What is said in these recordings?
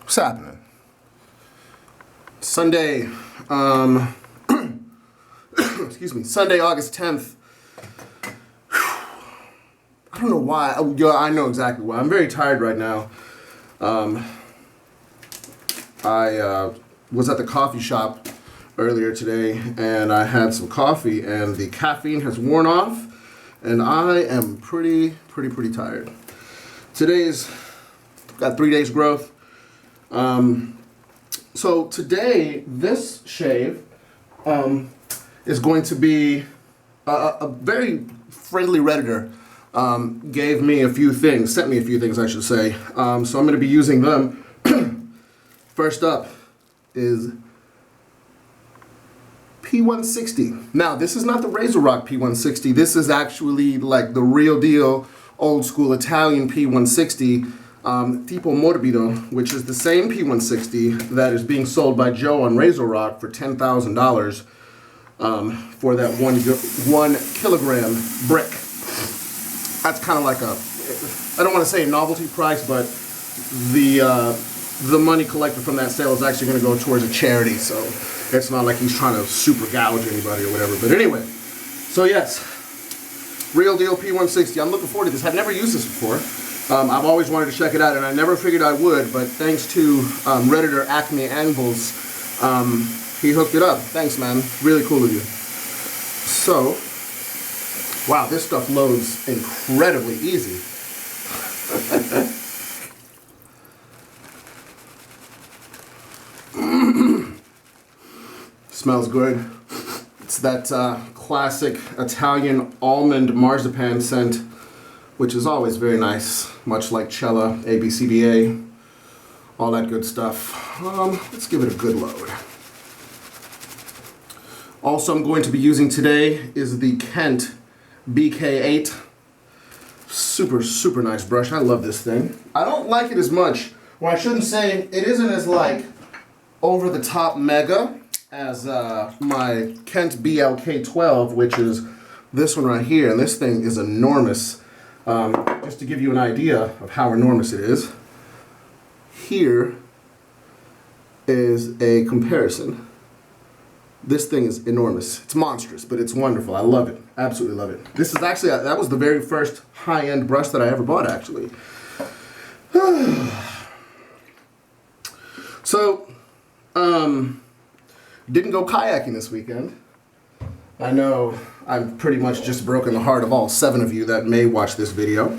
What's happening? Sunday, excuse me, Sunday, August 10th. I don't know why. Yeah, I know exactly why. I'm very tired right now. I was at the coffee shop earlier today, and I had some coffee, and the caffeine has worn off, and I am pretty tired. Today's got 3 days growth. So today, this shave is going to be a very friendly Redditor. Gave me a few things, sent me a few things, I should say. So I'm going to be using them. First up is P160. Now, this is not the RazoRock P160. This is actually like the real deal, old school Italian P160, tipo morbido, which is the same P160 that is being sold by Joe on RazoRock for $10,000 for that 1 kilogram brick. That's kind of like a, I don't want to say a novelty price, but the money collected from that sale is actually going to go towards a charity, so it's not like he's trying to super gouge anybody or whatever. But anyway, so yes, real deal P160. I'm looking forward to this. I've never used this before. I've always wanted to check it out, and I never figured I would, but thanks to Redditor Acme Anvils, he hooked it up. Thanks, man. Really cool of you. So, wow, this stuff loads incredibly easy. Smells good. It's that classic Italian almond marzipan scent, which is always very nice, much like Cella, ABCBA, all that good stuff. Let's give it a good load. Also, I'm going to be using today is the Kent BK8. Super nice brush. I love this thing. I don't like it as much, or I shouldn't say it isn't as like over the top mega as my Kent BLK12, which is this one right here, and this thing is enormous. Just to give you an idea of how enormous it is, here is a comparison. This thing is enormous. It's monstrous, but it's wonderful. I love it. Absolutely love it. This is actually, that was the very first high-end brush that I ever bought, actually. So, didn't go kayaking this weekend. I know I've pretty much just broken the heart of all 7 of you that may watch this video,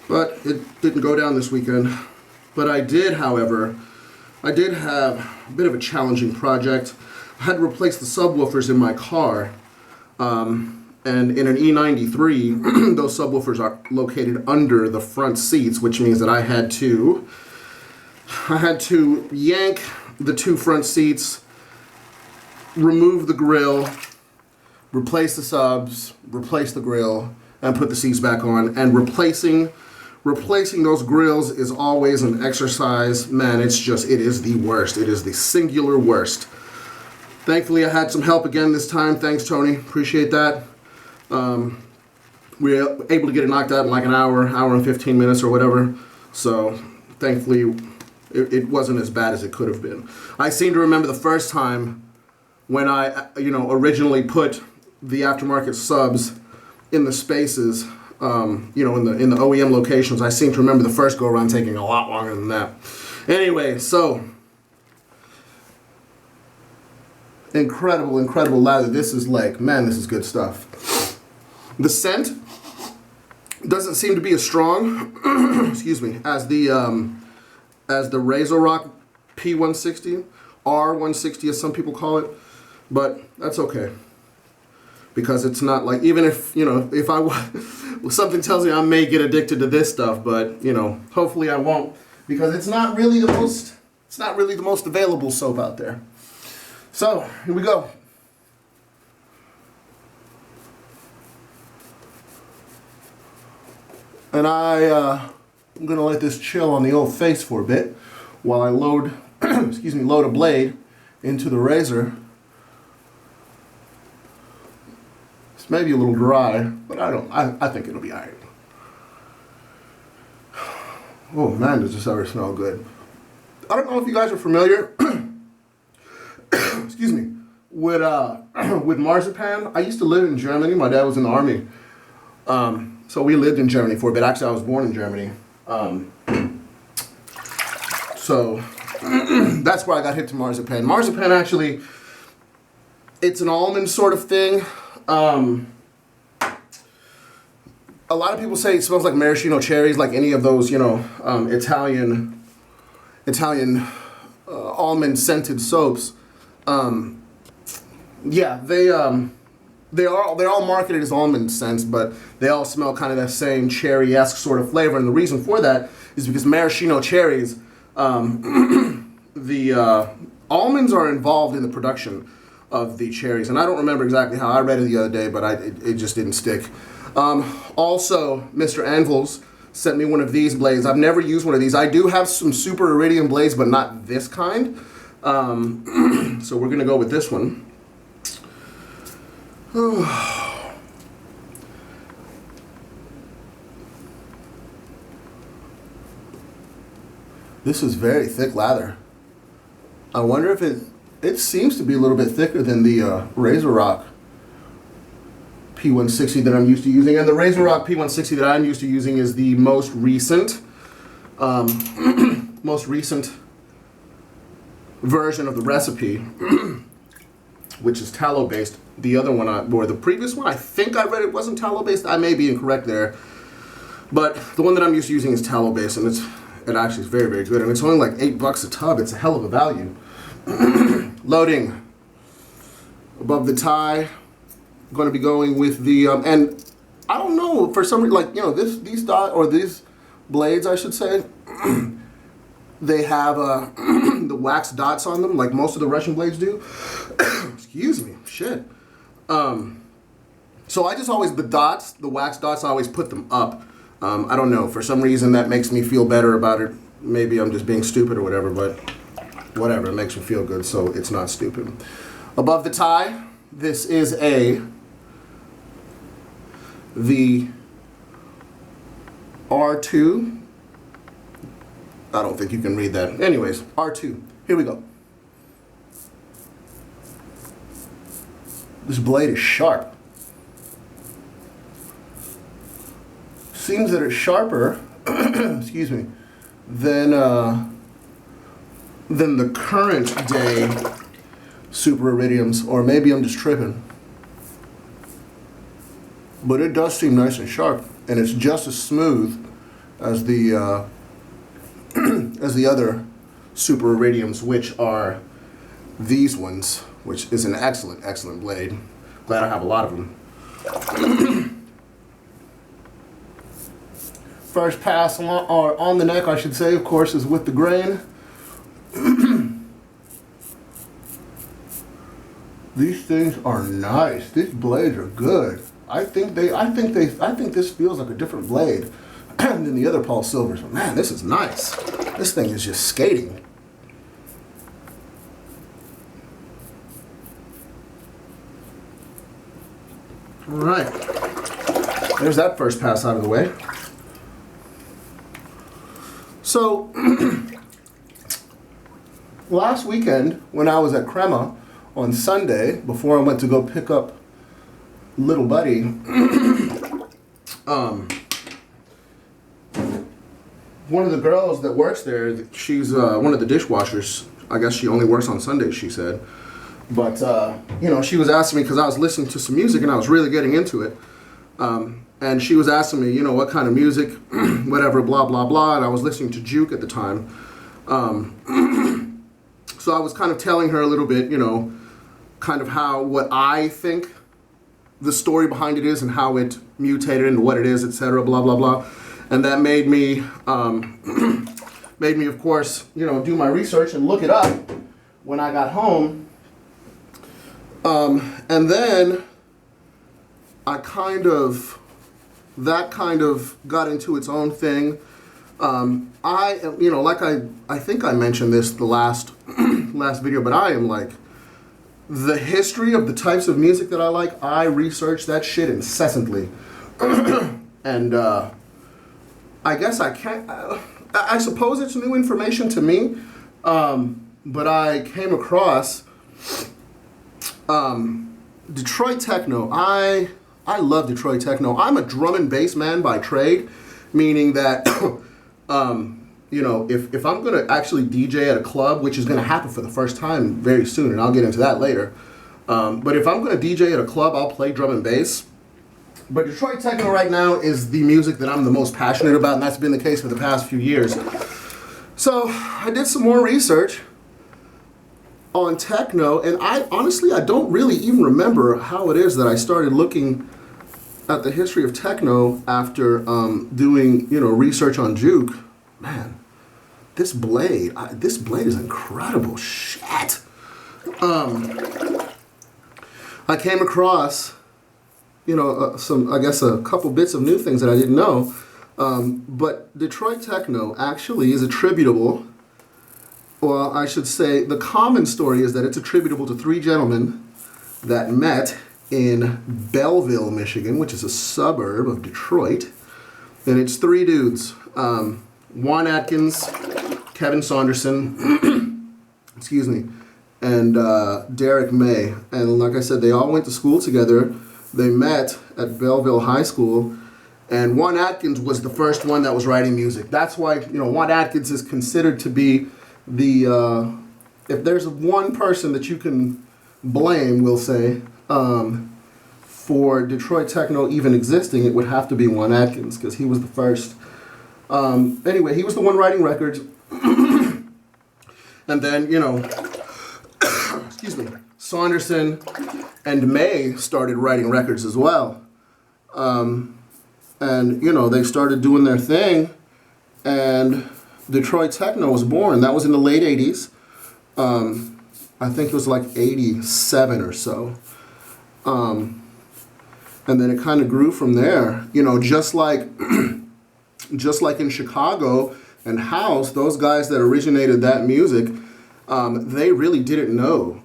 but it didn't go down this weekend. But I did, however, I did have a bit of a challenging project. I had to replace the subwoofers in my car, and in an E93, those subwoofers are located under the front seats, which means that I had to yank the 2 front seats, remove the grill, replace the subs, replace the grill, and put the seats back on. And replacing those grills is always an exercise. Man, it is the worst. It is the singular worst. Thankfully, I had some help again this time. Thanks, Tony. Appreciate that. We were able to get it knocked out in like an hour and 15 minutes or whatever. So, thankfully, it wasn't as bad as it could have been. I seem to remember the first time when I, originally put the aftermarket subs in the spaces, in the OEM locations. I seem to remember the first go-around taking a lot longer than that. Anyway, so incredible lather. This is like, man, this is good stuff. The scent doesn't seem to be as strong, excuse me, as the RazoRock P160, R160 as some people call it, but that's okay. Because it's not like, even if, if something tells me I may get addicted to this stuff, but, hopefully I won't, because it's not really the most available soap out there. So, here we go. And I'm gonna let this chill on the old face for a bit while I load, load a blade into the razor. It's maybe a little dry, but I think it'll be alright. Oh man, does this ever smell good. I don't know if you guys are familiar, excuse me, with marzipan. I used to live in Germany. My dad was in the army. So we lived in Germany for a bit. Actually, I was born in Germany. So that's where I got hit to marzipan. Marzipan, actually, it's an almond sort of thing. A lot of people say it smells like maraschino cherries, like any of those, you know, Italian almond scented soaps. Yeah, they're all marketed as almond scents, but they all smell kind of that same cherry-esque sort of flavor. And the reason for that is because maraschino cherries, the almonds are involved in the production of the cherries. And I don't remember exactly how. I read it the other day, but it just didn't stick. Also, Mr. Anvils sent me one of these blades. I've never used one of these. I do have some super iridium blades, but not this kind. So we're gonna go with this one. This is very thick lather. I wonder if it seems to be a little bit thicker than the RazorRock P160 that I'm used to using. And the RazorRock P160 that I'm used to using is the most recent version of the recipe, which is tallow based. The other one, or the previous one, I think I read it wasn't tallow based. I may be incorrect there, but the one that I'm used to using is tallow based, and it actually is very, very good. And it's only like $8 a tub. It's a hell of a value. Loading above the tie. I'm going to be going with the and I don't know, for some reason, like, you know, these blades, I should say. They have the wax dots on them, like most of the Russian blades do. Excuse me, shit. So I just always, the wax dots, I always put them up. I don't know, for some reason that makes me feel better about it. Maybe I'm just being stupid or whatever, but whatever, it makes me feel good, so it's not stupid. Above the tie, this is the R2. I don't think you can read that. Anyways, R2. Here we go. This blade is sharp. Seems that it's sharper, excuse me, than the current day super iridiums, or maybe I'm just tripping. But it does seem nice and sharp, and it's just as smooth as the as the other super iridiums, which are these ones, which is an excellent, excellent blade. Glad I have a lot of them. First pass on the neck, I should say, of course, is with the grain. These things are nice. These blades are good. I think this feels like a different blade than the other Paul Silvers. Man, this is nice. This thing is just skating. All right. There's that first pass out of the way. So, last weekend, when I was at Crema on Sunday, before I went to go pick up little buddy, one of the girls that works there, she's one of the dishwashers. I guess she only works on Sundays, she said. But, you know, she was asking me, because I was listening to some music and I was really getting into it. And she was asking me, you know, what kind of music, whatever, blah, blah, blah. And I was listening to Juke at the time. So I was kind of telling her a little bit, you know, kind of what I think the story behind it is and how it mutated into what it is, etc., blah, blah, blah. And that made me, of course, you know, do my research and look it up when I got home. And then that kind of got into its own thing. You know, like I think I mentioned this the last video, but I am like, the history of the types of music that I like, I research that shit incessantly. And I guess I suppose it's new information to me, But I came across Detroit techno. I love Detroit techno. I'm a drum and bass man by trade, meaning that you know, if I'm gonna actually DJ at a club, which is gonna happen for the first time very soon, and I'll get into that later. But if I'm gonna DJ at a club, I'll play drum and bass. But Detroit techno right now is the music that I'm the most passionate about, and that's been the case for the past few years. So I did some more research on techno, and I don't really even remember how it is that I started looking at the history of techno after doing, you know, research on Juke. Man, this blade is incredible. Shit. I came across, you know, a couple bits of new things that I didn't know. But Detroit techno actually is attributable, well, I should say the common story is that it's attributable to three gentlemen that met in Belleville, Michigan, which is a suburb of Detroit. And it's three dudes. Juan Atkins, Kevin Saunderson, excuse me, and Derek May. And like I said, they all went to school together. They met at Belleville High School. And Juan Atkins was the first one that was writing music. That's why, you know, Juan Atkins is considered to be the, if there's one person that you can blame, we'll say, for Detroit techno even existing, it would have to be Juan Atkins, because he was the first. Anyway, he was the one writing records. And then, you know, excuse me, Saunderson and May started writing records as well. And, you know, they started doing their thing, and Detroit techno was born. That was in the late 80s. I think it was like 87 or so. And then it kind of grew from there. You know, just like in Chicago and house, those guys that originated that music, they really didn't know,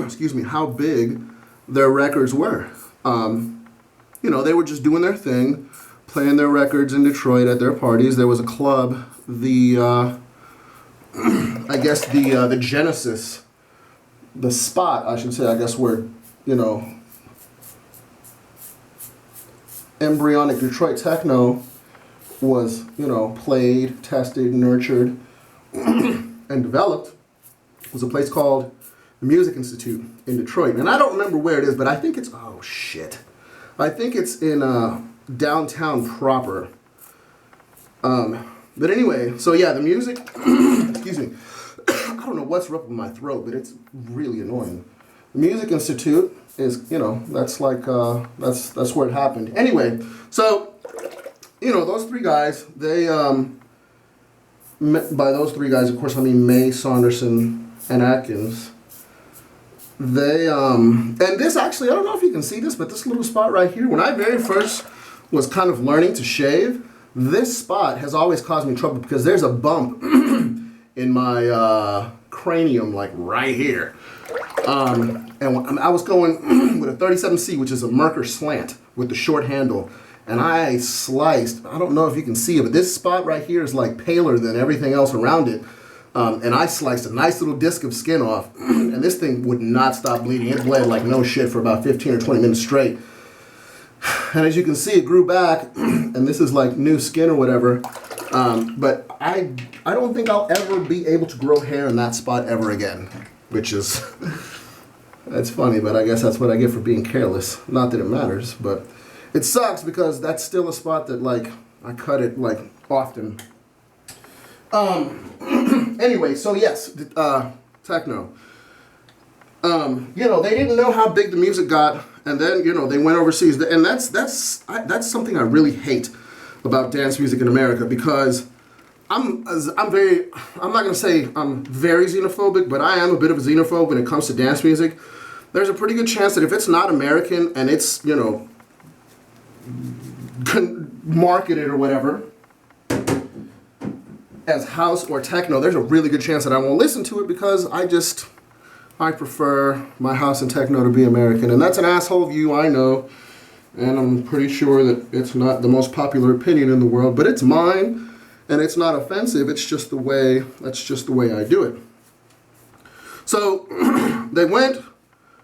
excuse me, how big their records were. You know, they were just doing their thing, playing their records in Detroit at their parties. There was a club, I guess the Genesis, the spot, I should say, I guess, where, you know, embryonic Detroit techno was, you know, played, tested, nurtured, and developed, was a place called the Music Institute in Detroit. And I don't remember where it is, but I think it's, oh shit, I think it's in downtown proper. But anyway, so yeah, the music, excuse me, I don't know what's up with my throat, but it's really annoying. The Music Institute is, you know, that's like, that's where it happened. Anyway, so, you know, those three guys, they, by those three guys, of course, I mean May, Saunderson, and Atkins. They, and this actually, I don't know if you can see this, but this little spot right here, when I very first was kind of learning to shave, this spot has always caused me trouble because there's a bump in my cranium, like right here. And I was going with a 37C, which is a Merkur slant with the short handle. And I sliced, I don't know if you can see it, but this spot right here is like paler than everything else around it. And I sliced a nice little disc of skin off, and this thing would not stop bleeding. It bled like no shit for about 15 or 20 minutes straight. And as you can see, it grew back, and this is like new skin or whatever. But I don't think I'll ever be able to grow hair in that spot ever again, which is, that's funny, but I guess that's what I get for being careless. Not that it matters, but it sucks because that's still a spot that, like, I cut it, like, often. Anyway, so yes, techno. You know, they didn't know how big the music got, and then, you know, they went overseas. And that's something I really hate about dance music in America, because I'm not going to say I'm very xenophobic, but I am a bit of a xenophobe when it comes to dance music. There's a pretty good chance that if it's not American and it's, you know, marketed or whatever as house or techno, there's a really good chance that I won't listen to it because I prefer my house and techno to be American. And that's an asshole view, I know. And I'm pretty sure that it's not the most popular opinion in the world, but it's mine, and it's not offensive. It's just the way, that's just the way I do it. So they went,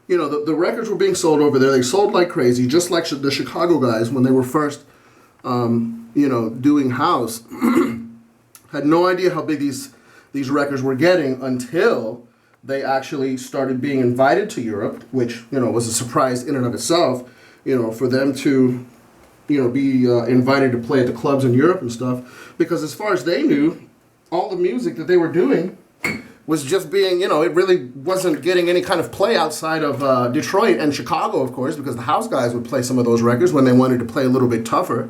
you know, the records were being sold over there. They sold like crazy, just like the Chicago guys when they were first, you know, doing house. Had no idea how big these records were getting until they actually started being invited to Europe, which, you know, was a surprise in and of itself, you know, for them to, you know, be invited to play at the clubs in Europe and stuff. Because as far as they knew, all the music that they were doing was just being, you know, it really wasn't getting any kind of play outside of Detroit and Chicago, of course, because the house guys would play some of those records when they wanted to play a little bit tougher.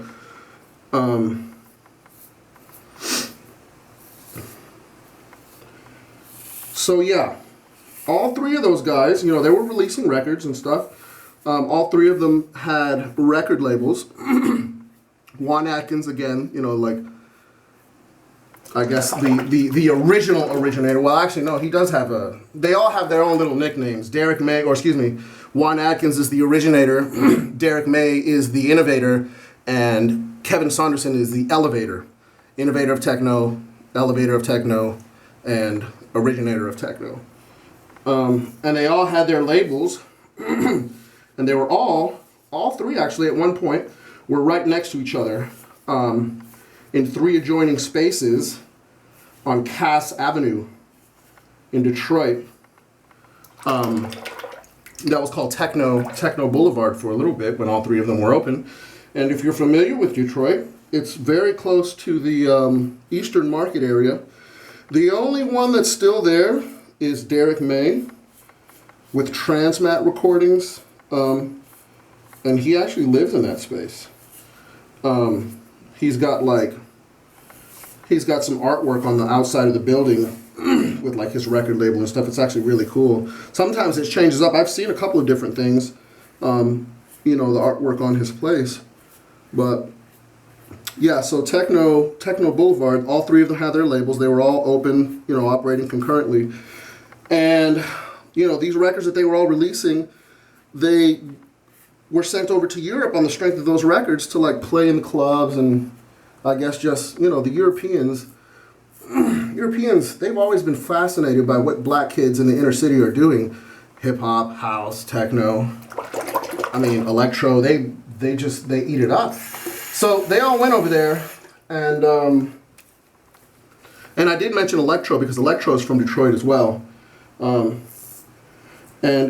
So yeah, all three of those guys, you know, they were releasing records and stuff. All three of them had record labels. Juan Atkins, again, you know, like, I guess the original originator. Well, actually, no, he does have they all have their own little nicknames. Derek May, or excuse me, Juan Atkins is the originator. Derek May is the innovator. And Kevin Saunderson is the elevator. Innovator of techno, elevator of techno, and originator of techno. And they all had their labels. And they were all three actually at one point, were right next to each other in 3 adjoining spaces on Cass Avenue in Detroit. That was called Techno Boulevard for a little bit when all 3 of them were open. And if you're familiar with Detroit, it's very close to the Eastern Market area. The only one that's still there is Derek May with Transmat Recordings. And he actually lives in that space. He's got some artwork on the outside of the building with like his record label and stuff. It's actually really cool. Sometimes it changes up. I've seen a couple of different things, you know, the artwork on his place. But yeah, so Techno Boulevard, all 3 of them had their labels. They were all open, you know, operating concurrently. And, you know, these records that they were all releasing, they were sent over to Europe on the strength of those records to like play in the clubs. And I guess just, you know, the Europeans, they've always been fascinated by what black kids in the inner city are doing. Hip hop, house, techno, I mean, electro, they eat it up. So they all went over there, and I did mention electro because electro is from Detroit as well. And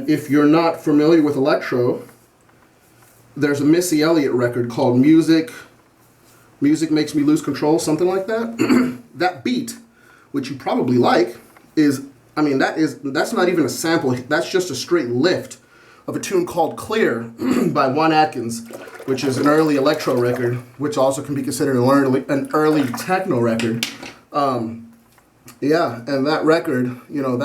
if you're not familiar with electro, there's a Missy Elliott record called Music Makes Me Lose Control, something like that. That beat, which you probably like, is, I mean, that's not even a sample. That's just a straight lift of a tune called Clear by Juan Atkins, which is an early electro record, which also can be considered an early techno record. Yeah, and that record, you know,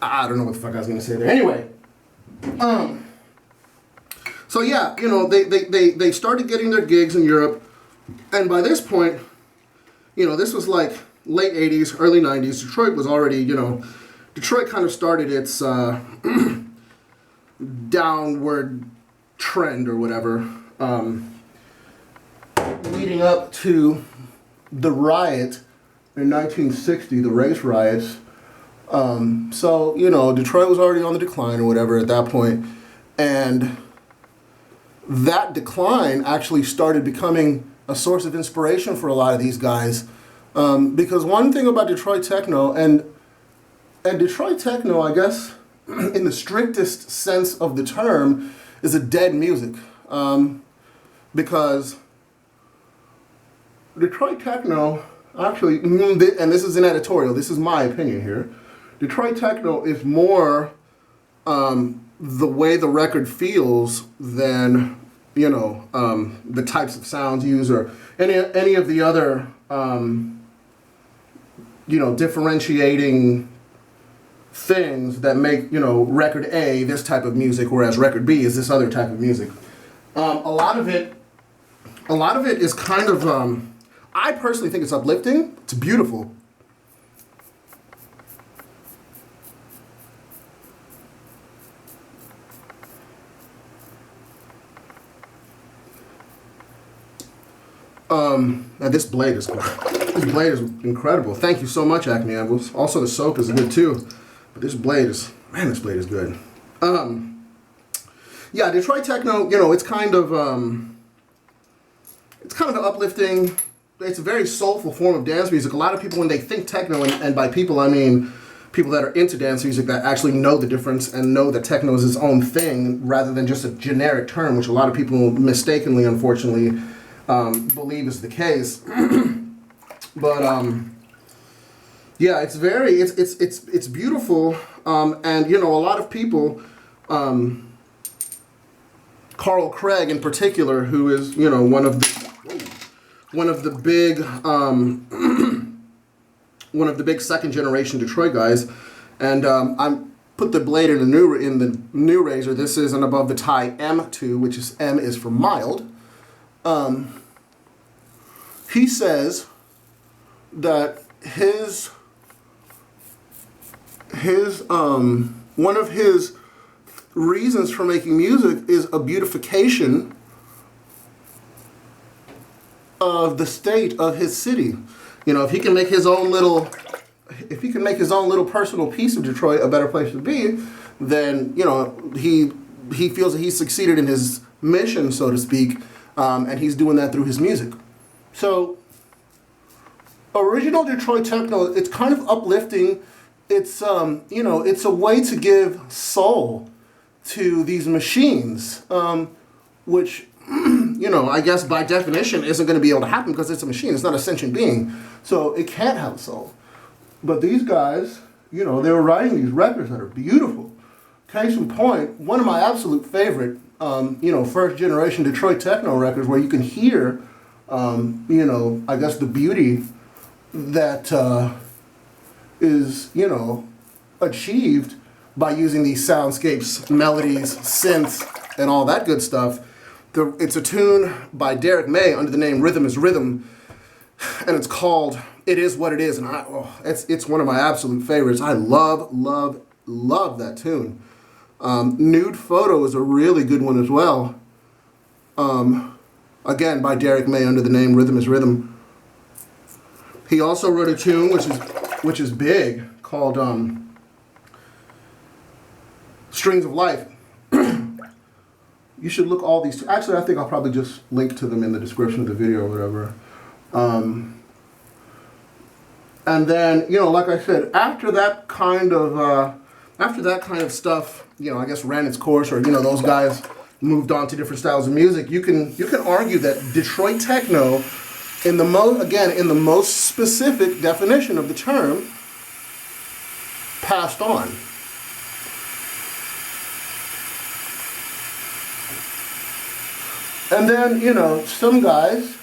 I don't know what the fuck I was gonna say there. Anyway, so yeah, you know, they started getting their gigs in Europe, and by this point, you know, this was like late 80s, early 90s. Detroit was already, you know, Detroit kind of started its downward trend or whatever, leading up to the riot in 1960, the race riots. So, you know, Detroit was already on the decline or whatever at that point, and that decline actually started becoming a source of inspiration for a lot of these guys. Because one thing about Detroit techno, and Detroit techno, I guess, in the strictest sense of the term, is a dead music. Because Detroit techno, actually, and this is an editorial, this is my opinion here, Detroit techno is more the way the record feels than, you know, the types of sounds used or any of the other, you know, differentiating things that make, you know, record A this type of music, whereas record B is this other type of music. A lot of it is kind of, I personally think it's uplifting. It's beautiful. And this blade is cool. This blade is incredible. Thank you so much, Acme Anvils. Also, the soap is good too. But this blade is, man, this blade is good. Yeah, Detroit techno, you know, it's kind of an uplifting, it's a very soulful form of dance music. A lot of people, when they think techno, and by people I mean people that are into dance music that actually know the difference and know that techno is its own thing rather than just a generic term, which a lot of people mistakenly, unfortunately, believe is the case. But yeah, it's very, it's beautiful, and you know, a lot of people, Carl Craig in particular, who is, you know, one of the big one of the big second generation Detroit guys, and I'm put the blade in the new razor. This is an above the tie M2, which is M is for mild. He says that his one of his reasons for making music is a beautification of the state of his city. You know, if he can make his own little personal piece of Detroit a better place to be, then, you know, he feels that he's succeeded in his mission, so to speak, and he's doing that through his music. So, original Detroit techno, it's kind of uplifting. It's you know, it's a way to give soul to these machines, which, you know, I guess by definition isn't going to be able to happen because it's a machine. It's not a sentient being, so it can't have soul. But these guys, you know, they were writing these records that are beautiful. Case in point, one of my absolute favorite, you know, first generation Detroit techno records, where you can hear, you know, I guess the beauty that is, you know, achieved by using these soundscapes, melodies, synths, and all that good stuff. It's a tune by Derek May under the name Rhythm is Rhythm, and it's called It Is What It Is, and it's one of my absolute favorites. I love that tune. Nude Photo is a really good one as well. Again, by Derek May under the name Rhythm is Rhythm. He also wrote a tune which is big called Strings of Life. You should look all these. Actually, I think I'll probably just link to them in the description of the video or whatever. And then, you know, like I said, after that kind of stuff, you know, I guess ran its course, or, you know, those guys moved on to different styles of music. You can argue that Detroit techno, in the most specific definition of the term, passed on. And then, you know, some guys